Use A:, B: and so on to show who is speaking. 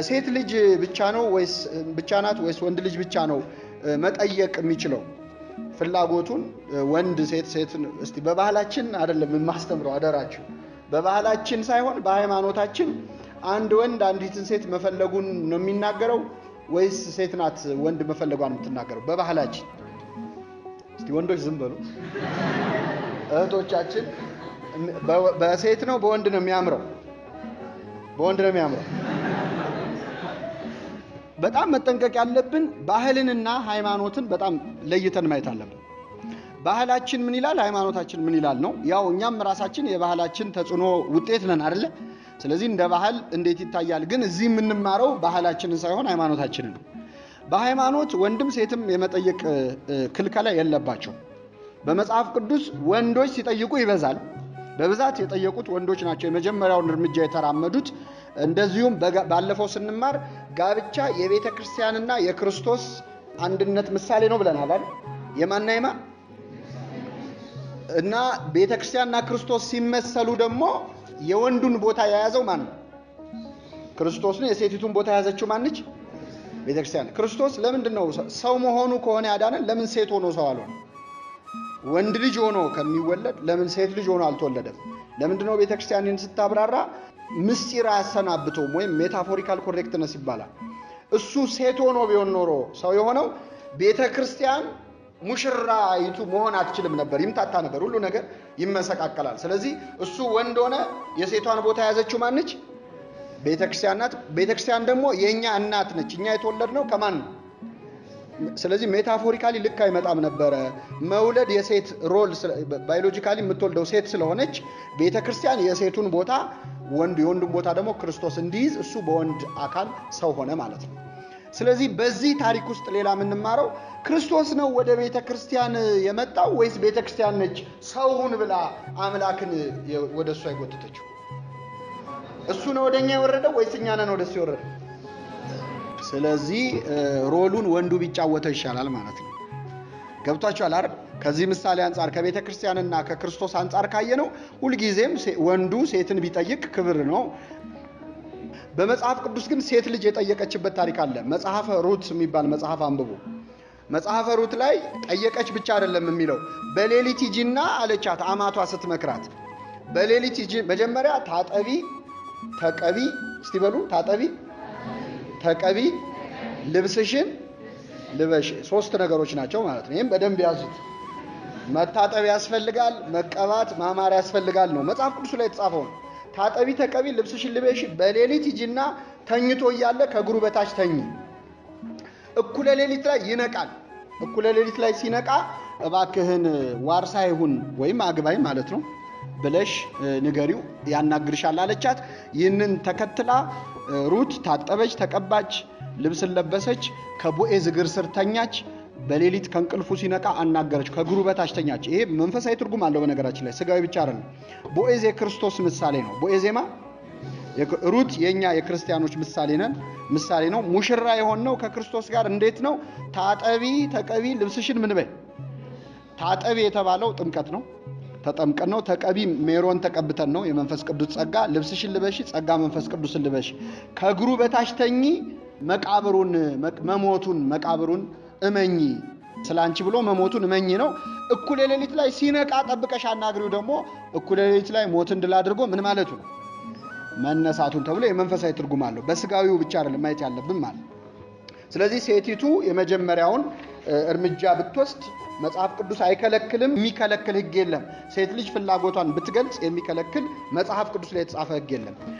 A: ሴት ልጅ ብቻ ነው ወይስ ብቻ ናት ወይስ ወንድ ልጅ ብቻ ነው መጠየቅ የሚችለው ፍላጎቱን? ወንድ ሴት እስቲ በባህላችን አይደለም የማስተምረው አደራችሁ፣ በባህላችን ሳይሆን በሃይማኖታችን አንድ ወንድ አንዲትን ሴት መፈለጉን ነው የሚናገረው ወይስ ሴት ናት ወንድ መፈለጓን የምትናገረው? በባህላችን እስቲ ወንዶች ዝም በሉ። እህቶቻችን በሴት ነው በወንድ ነው የሚያምረው? በወንድ ነው የሚያምረው። በጣም መጠንቀቅ ያለብን ባህልንና ሃይማኖትን በጣም ለይተን ማየት አለብን። ባህላችን ምን ይላል፣ ሃይማኖታችን ምን ይላል ነው። ያው እኛም ራሳችን የባህላችን ተጽዕኖ ውጤት ነን አይደለ? ስለዚህ እንደ ባህል እንዴት ይታያል? ግን እዚህ የምንማረው ባህላችንን ሳይሆን ሃይማኖታችንን ነው። በሃይማኖት ወንድም ሴትም የመጠየቅ ክልከላ የለባቸው። በመጽሐፍ ቅዱስ ወንዶች ሲጠይቁ ይበዛል። በብዛት የጠየቁት ወንዶች ናቸው የመጀመሪያውን እርምጃ የተራመዱት። እንደዚሁም ባለፈው ስንማር ጋብቻ የቤተ ክርስቲያንና የክርስቶስ አንድነት ምሳሌ ነው ብለናል አይደል? የማንና የማን እና ቤተ ክርስቲያንና ክርስቶስ ሲመሰሉ ደግሞ የወንዱን ቦታ የያዘው ማን ነው? ክርስቶስ ነው። የሴቲቱን ቦታ የያዘችው ማንች? ቤተ ክርስቲያን። ክርስቶስ ለምንድን ነው ሰው መሆኑ ከሆነ ያዳነን ለምን ሴት ሆኖ ሰው አልሆነ? ወንድ ልጅ ሆኖ ከሚወለድ ለምን ሴት ልጅ ሆኖ አልተወለደም? ለምንድነው ቤተ ክርስቲያንን ስታብራራ ምስጢር አያሰናብተውም ወይም ሜታፎሪካል ኮሬክትነስ ይባላል። እሱ ሴት ሆኖ ቢሆን ኖሮ ሰው የሆነው ቤተ ክርስቲያን ሙሽራይቱ መሆን አትችልም ነበር፣ ይምታታ ነበር፣ ሁሉ ነገር ይመሰቃቀላል። ስለዚህ እሱ ወንድ ሆነ፣ የሴቷን ቦታ የያዘችው ማንች? ቤተ ክርስቲያን ናት። ቤተ ክርስቲያን ደግሞ የኛ እናት ነች። እኛ የተወለድነው ከማን ነው? ስለዚህ ሜታፎሪካሊ ልክ አይመጣም ነበረ። መውለድ የሴት ሮል ባዮሎጂካሊ የምትወልደው ሴት ስለሆነች ቤተ ክርስቲያን የሴቱን ቦታ ወንድ፣ የወንዱን ቦታ ደግሞ ክርስቶስ እንዲይዝ እሱ በወንድ አካል ሰው ሆነ ማለት ነው። ስለዚህ በዚህ ታሪክ ውስጥ ሌላ የምንማረው ክርስቶስ ነው ወደ ቤተ ክርስቲያን የመጣው ወይስ ቤተ ክርስቲያን ነች ሰው ሁን ብላ አምላክን ወደ እሷ የጎተተችው? እሱ ነው ወደኛ የወረደው ወይስ እኛ ነን ወደሱ የወረደው? ስለዚህ ሮሉን ወንዱ ቢጫወተው ይሻላል ማለት ነው። ገብቷችኋል አይደል? ከዚህ ምሳሌ አንጻር ከቤተ ክርስቲያንና ከክርስቶስ አንጻር ካየነው ሁልጊዜም ወንዱ ሴትን ቢጠይቅ ክብር ነው። በመጽሐፍ ቅዱስ ግን ሴት ልጅ የጠየቀችበት ታሪክ አለ። መጽሐፈ ሩት የሚባል መጽሐፍ አንብቡ። መጽሐፈ ሩት ላይ ጠየቀች ብቻ አይደለም የሚለው፣ በሌሊት ሂጂና አለቻት አማቷ ስትመክራት። በሌሊት ሂጂ፣ መጀመሪያ ታጠቢ ተቀቢ፣ እስቲ በሉ ታጠቢ ተቀቢ፣ ልብስሽን ልበሽ። ሶስት ነገሮች ናቸው ማለት ነው። ይሄም በደንብ ያዙት። መታጠብ ያስፈልጋል፣ መቀባት ማማር ያስፈልጋል ነው መጽሐፍ ቅዱስ ላይ የተጻፈው ነው። ታጠቢ ተቀቢ፣ ልብስሽን ልበሽ፣ በሌሊት ሂጂና ተኝቶ እያለ ከእግሩ በታች ተኝ። እኩለ ሌሊት ላይ ይነቃል። እኩለ ሌሊት ላይ ሲነቃ እባክህን ዋርሳ ይሁን ወይም አግባይ ማለት ነው ብለሽ ንገሪው፣ ያናግርሻል አለቻት። ይህንን ተከትላ ሩት ታጠበች፣ ተቀባች፣ ልብስን ለበሰች፣ ከቦዔዝ እግር ስር ተኛች። በሌሊት ከእንቅልፉ ሲነቃ አናገረች፣ ከእግሩ በታች ተኛች። ይሄ መንፈሳዊ ትርጉም አለው በነገራችን ላይ፣ ስጋዊ ብቻ አይደለም። ቦዔዝ የክርስቶስ ምሳሌ ነው። ቦዔዝ ሩት የኛ የክርስቲያኖች ምሳሌ ነው። ሙሽራ የሆነው ከክርስቶስ ጋር እንዴት ነው? ታጠቢ ተቀቢ፣ ልብስሽን ምን በይ። ታጠቢ የተባለው ጥምቀት ነው፣ ተጠምቀን ነው። ተቀቢ ሜሮን ተቀብተን ነው፣ የመንፈስ ቅዱስ ጸጋ። ልብስሽን ልበሺ፣ ጸጋ መንፈስ ቅዱስን ልበሺ። ከእግሩ በታች ተኚ፣ መቃብሩን እመኚ፣ ስላንቺ ብሎ መሞቱን እመኚ ነው። እኩለ ሌሊት ላይ ሲነቃ ጠብቀሽ አናግሪው ደግሞ እኩለ ሌሊት ላይ ሞትን ድል አድርጎ ምን ማለቱ ነው? መነሳቱን ተብሎ የመንፈሳዊ ትርጉም አለው። በስጋዊው ብቻ አይደለም ማየት ያለብን ማለት። ስለዚህ ሴቲቱ የመጀመሪያውን እርምጃ ብትወስድ መጽሐፍ ቅዱስ አይከለክልም። የሚከለክል ሕግ የለም። ሴት ልጅ ፍላጎቷን ብትገልጽ የሚከለክል መጽሐፍ ቅዱስ ላይ የተጻፈ ሕግ የለም።